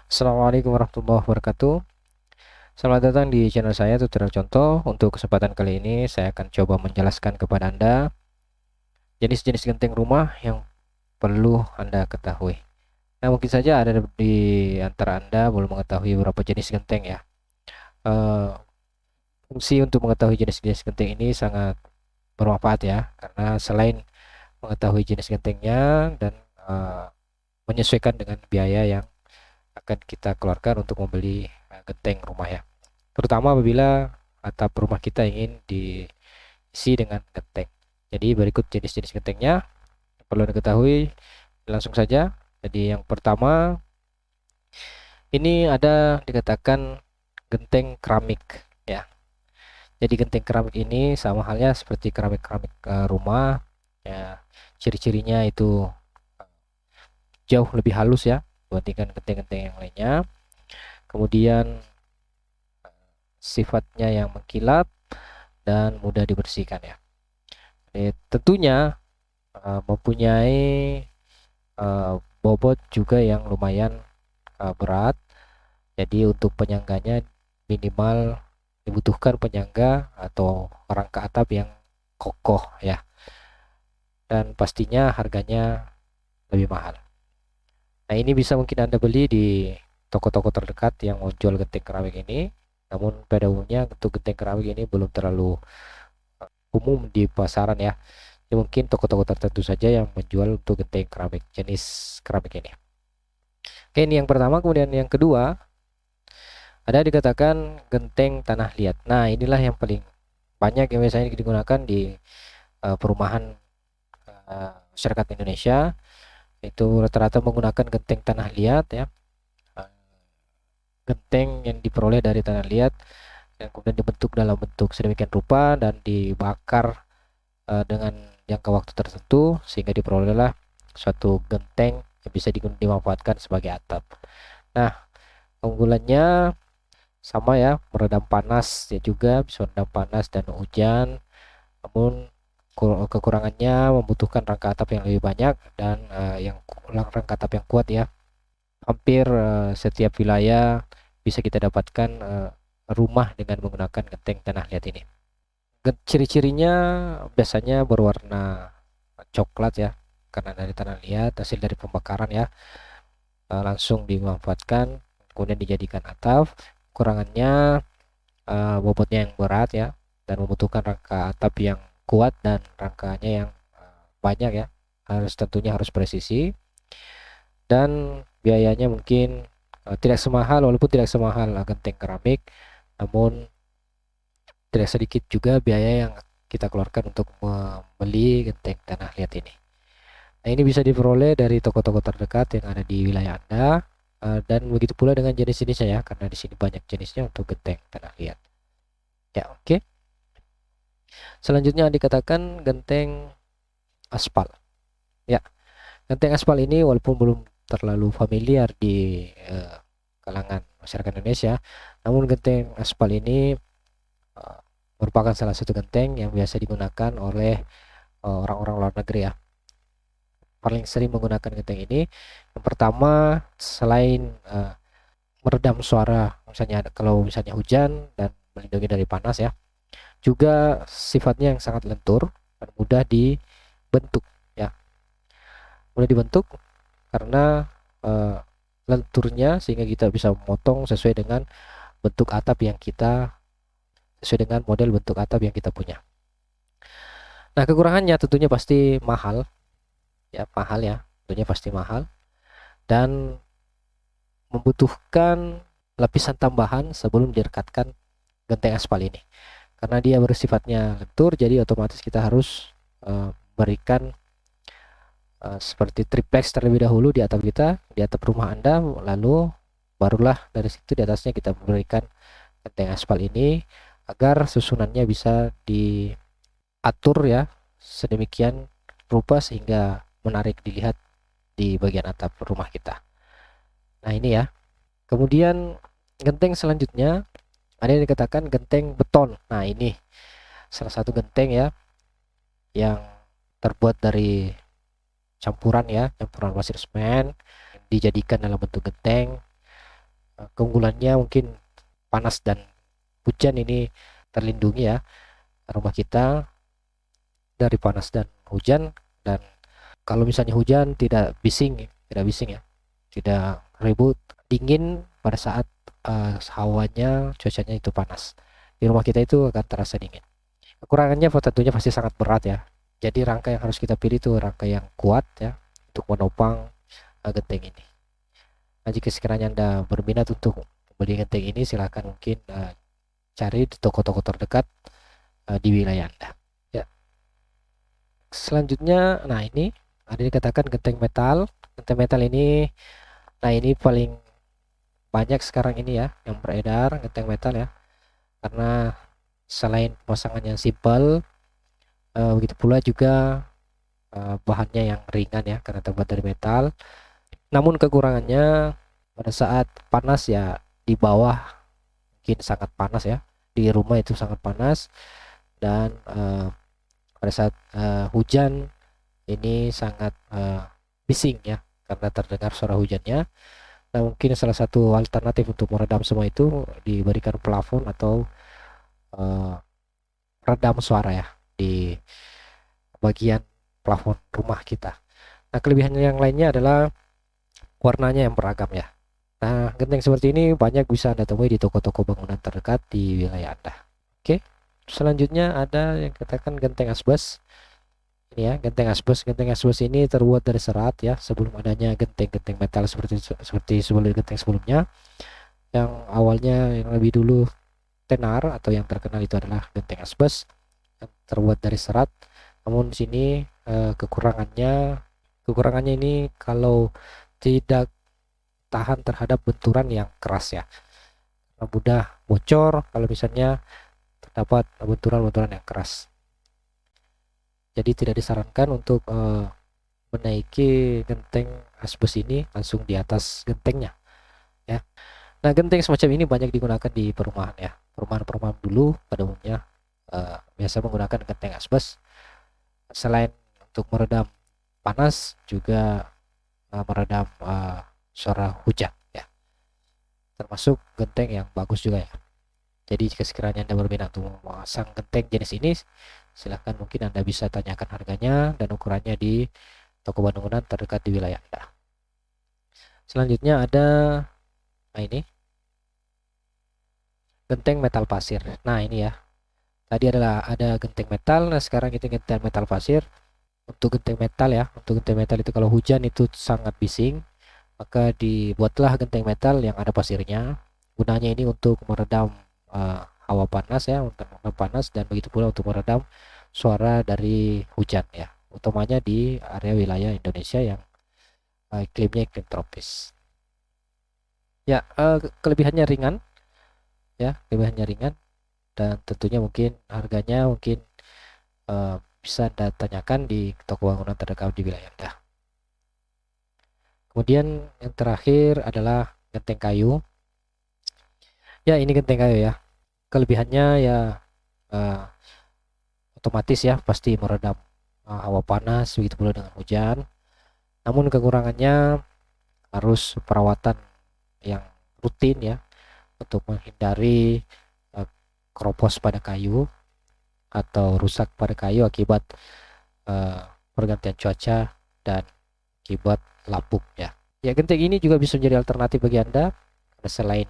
Assalamualaikum warahmatullahi wabarakatuh. Selamat datang di channel saya Tutorial Contoh. Untuk kesempatan kali ini saya akan coba menjelaskan kepada Anda jenis-jenis genteng rumah yang perlu Anda ketahui. Nah, mungkin saja ada di antara Anda belum mengetahui beberapa jenis genteng ya. Eh, Fungsi untuk mengetahui jenis-jenis genteng ini sangat bermanfaat ya, karena selain mengetahui jenis gentengnya dan eh, menyesuaikan dengan biaya yang akan kita keluarkan untuk membeli genteng rumah ya. Terutama apabila atap rumah kita ingin diisi dengan genteng. Jadi berikut jenis-jenis gentengnya yang perlu diketahui, langsung saja. Jadi yang pertama, ini ada dikatakan genteng keramik ya. Jadi genteng keramik ini sama halnya seperti keramik-keramik rumah ya. Ciri-cirinya itu jauh lebih halus ya dibandingkan genteng-genteng yang lainnya. Kemudian sifatnya yang mengkilap dan mudah dibersihkan ya. Tentunya mempunyai bobot juga yang lumayan berat. Jadi untuk penyangganya minimal dibutuhkan penyangga atau rangka atap yang kokoh ya. Dan pastinya harganya lebih mahal. Nah, ini bisa mungkin Anda beli di toko-toko terdekat yang menjual genteng keramik ini. Namun pada umumnya untuk genteng keramik ini belum terlalu umum di pasaran ya. Ya, mungkin toko-toko tertentu saja yang menjual untuk genteng keramik jenis keramik ini. Oke, ini yang pertama. Kemudian yang kedua, ada dikatakan genteng tanah liat. Nah, inilah yang paling banyak yang biasanya digunakan di perumahan masyarakat Indonesia. Itu rata-rata menggunakan genteng tanah liat ya. Eh, Genteng yang diperoleh dari tanah liat dan kemudian dibentuk dalam bentuk sedemikian rupa dan dibakar dengan jangka waktu tertentu sehingga diperolehlah suatu genteng yang bisa dimanfaatkan sebagai atap. Nah, keunggulannya sama ya, meredam panas ya, juga bisa meredam panas dan hujan. Namun kekurangannya membutuhkan rangka atap yang lebih banyak dan yang rangka atap yang kuat ya. Hampir setiap wilayah bisa kita dapatkan rumah dengan menggunakan genteng tanah liat ini. Ciri-cirinya biasanya berwarna coklat ya, karena dari tanah liat hasil dari pembakaran ya. Langsung dimanfaatkan kemudian dijadikan atap. Kurangannya bobotnya yang berat ya, dan membutuhkan rangka atap yang kuat dan rangkanya yang banyak ya, tentunya harus presisi, dan biayanya mungkin tidak semahal, walaupun tidak semahal genteng keramik, namun tidak sedikit juga biaya yang kita keluarkan untuk membeli genteng tanah liat ini. Nah, ini bisa diperoleh dari toko-toko terdekat yang ada di wilayah Anda, dan begitu pula dengan jenis-jenisnya ya, karena di sini banyak jenisnya untuk genteng tanah liat. Ya, oke. Selanjutnya dikatakan genteng aspal. Ya, genteng aspal ini walaupun belum terlalu familiar di kalangan masyarakat Indonesia, namun genteng aspal ini uh, merupakan salah satu genteng yang biasa digunakan oleh orang-orang luar negeri ya. Paling sering menggunakan genteng ini, yang pertama selain meredam suara, misalnya kalau misalnya hujan dan melindungi dari panas ya, juga sifatnya yang sangat lentur dan mudah dibentuk ya, mudah dibentuk karena eh, lenturnya, sehingga kita bisa memotong sesuai dengan bentuk atap yang kita sesuai dengan model bentuk atap yang kita punya. Nah, kekurangannya tentunya pasti mahal ya, tentunya pasti mahal dan membutuhkan lapisan tambahan sebelum direkatkan genteng aspal ini. Karena dia bersifatnya lentur, jadi otomatis kita harus berikan seperti triplex terlebih dahulu di atap kita, di atap rumah Anda, lalu barulah dari situ di atasnya kita berikan genteng aspal ini agar susunannya bisa diatur ya sedemikian rupa sehingga menarik dilihat di bagian atap rumah kita. Nah, ini ya. Kemudian genteng selanjutnya ada yang dikatakan genteng beton. Nah, ini salah satu genteng ya yang terbuat dari campuran pasir semen dijadikan dalam bentuk genteng. keunggulannya mungkin panas dan hujan ini terlindungi ya rumah kita dari panas dan hujan. Dan kalau misalnya hujan tidak bising ya, tidak ribut, dingin pada saat cuacanya itu panas. Di rumah kita itu akan terasa dingin. Kekurangannya tentunya pasti sangat berat ya. Jadi rangka yang harus kita pilih itu rangka yang kuat ya untuk menopang genteng ini. Nah, jika sekiranya Anda berminat untuk beli genteng ini, silahkan mungkin cari di toko-toko terdekat di wilayah Anda. Ya. Selanjutnya, nah ini ada dikatakan genteng metal. Genteng metal ini, nah ini paling banyak sekarang ini ya yang beredar genteng metal ya. Karena selain pemasangannya simpel, begitu pula juga bahannya yang ringan ya karena terbuat dari metal. Namun kekurangannya pada saat panas ya, di bawah mungkin sangat panas ya, di rumah itu sangat panas, dan pada saat hujan ini sangat bising ya karena terdengar suara hujannya. Nah, mungkin salah satu alternatif untuk meredam semua itu diberikan plafon atau redam suara ya di bagian plafon rumah kita. Nah, kelebihannya yang lainnya adalah warnanya yang beragam ya. Nah, genteng seperti ini banyak bisa Anda temui di toko-toko bangunan terdekat di wilayah Anda. Oke, selanjutnya ada yang katakan genteng asbes. Ini ya, genteng asbes. Genteng asbes ini terbuat dari serat ya, sebelum adanya genteng-genteng metal seperti sebelum genteng sebelumnya. Yang awalnya yang lebih dulu tenar atau yang terkenal itu adalah genteng asbes yang terbuat dari serat. Namun di sini kekurangannya ini kalau tidak tahan terhadap benturan yang keras ya, mudah bocor kalau misalnya terdapat benturan-benturan yang keras. Jadi tidak disarankan untuk menaiki genteng asbes ini langsung di atas gentengnya ya. Nah, genteng semacam ini banyak digunakan di perumahan ya. Perumahan-perumahan dulu pada umumnya biasa menggunakan genteng asbes selain untuk meredam panas, juga meredam suara hujan ya. Termasuk genteng yang bagus juga ya. Jadi jika sekiranya Anda berminat untuk memasang genteng jenis ini, silahkan mungkin Anda bisa tanyakan harganya dan ukurannya di toko bangunan terdekat di wilayah Anda. Selanjutnya ada ini genteng metal pasir. Nah, ini ya. Tadi ada genteng metal, nah sekarang itu genteng metal pasir. Untuk genteng metal ya, untuk genteng metal itu kalau hujan itu sangat bising, maka dibuatlah genteng metal yang ada pasirnya. Gunanya ini untuk meredam hawa panas ya, untuk meredam panas, dan begitu pula untuk meredam suara dari hujan ya, utamanya di area wilayah Indonesia yang iklimnya iklim tropis. Ya, kelebihannya ringan ya, kelebihannya ringan, dan tentunya mungkin harganya mungkin bisa Anda tanyakan di toko bangunan terdekat di wilayah Anda. Kemudian yang terakhir adalah genteng kayu. Ya, ini genteng kayu ya. Kelebihannya ya otomatis ya pasti meredam hawa panas, begitu pula dengan hujan. Namun kekurangannya harus perawatan yang rutin ya untuk menghindari keropos pada kayu atau rusak pada kayu akibat pergantian cuaca dan akibat lapuk ya. Ya, genteng ini juga bisa menjadi alternatif bagi Anda selain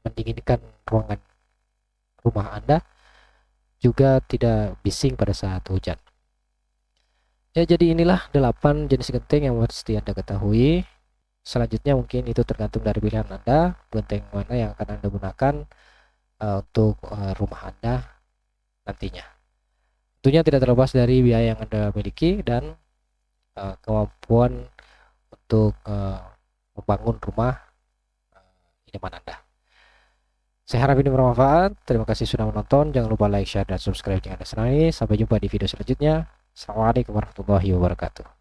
mendinginkan ruangan rumah Anda, juga tidak bising pada saat hujan. Ya, jadi inilah 8 jenis genteng yang mesti Anda ketahui. Selanjutnya mungkin itu tergantung dari pilihan Anda, genteng mana yang akan Anda gunakan untuk rumah Anda nantinya. Tentunya tidak terlepas dari biaya yang Anda miliki dan kemampuan untuk membangun rumah idaman Anda. Saya harap ini bermanfaat. Terima kasih sudah menonton. Jangan lupa like, share, dan subscribe jika Anda senang. Sampai jumpa di video selanjutnya. Assalamualaikum warahmatullahi wabarakatuh.